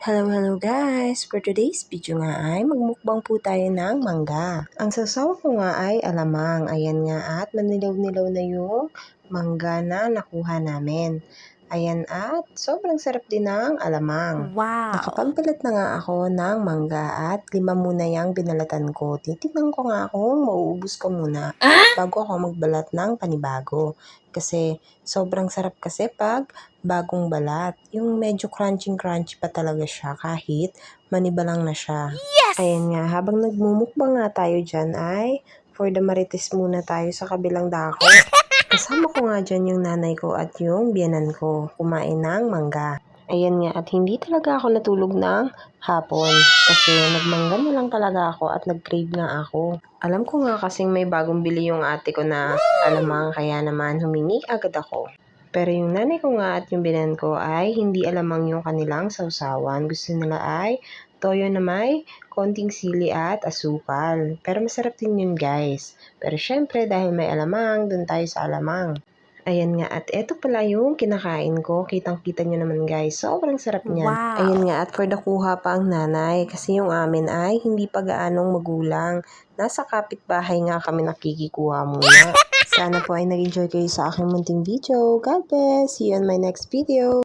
Hello guys! For today's video nga ay magmukbang po tayo ng mangga. Ang sasawa ko nga ay alamang. Ayan nga at manilaw-nilaw na yung mangga na nakuha namin. Ayan at sobrang sarap din ng alamang. Wow! Nakapagbalat na nga ako ng mangga at 5 muna yung binalatan ko. Titignan ko nga kung mauubos ko muna bago ako magbalat ng panibago. Kasi sobrang sarap kasi pag bagong balat. Yung medyo crunchy pa talaga siya kahit maniba lang na siya. Yes! Ayan nga, habang nagmumukbang nga tayo dyan ay for the marites muna tayo sa kabilang dako. Kasama ko nga dyan yung nanay ko at yung biyanan ko kumain ng mangga. Ayan nga, at hindi talaga ako natulog ng hapon kasi nagmangga na lang talaga ako at nag-crave nga ako. Alam ko nga kasing may bagong bili yung ate ko na alamang kaya naman humingi agad ako. Pero yung nanay ko nga at yung binan ko ay hindi alamang yung kanilang sausawan. Gusto nila ay toyo na may konting sili at asukal. Pero masarap din yun guys. Pero syempre dahil may alamang, dun tayo sa alamang. Ayan nga, at eto pala yung kinakain ko. Kitang-kita nyo naman guys, sobrang sarap niyan. Wow! Ayan nga, at for the kuha pa ang nanay. Kasi yung amin ay hindi pa gaanong magulang. Nasa kapitbahay nga kami nakikikuha muna. Sana po ay nag-enjoy kayo sa aking munting video. God bless! See you on my next video!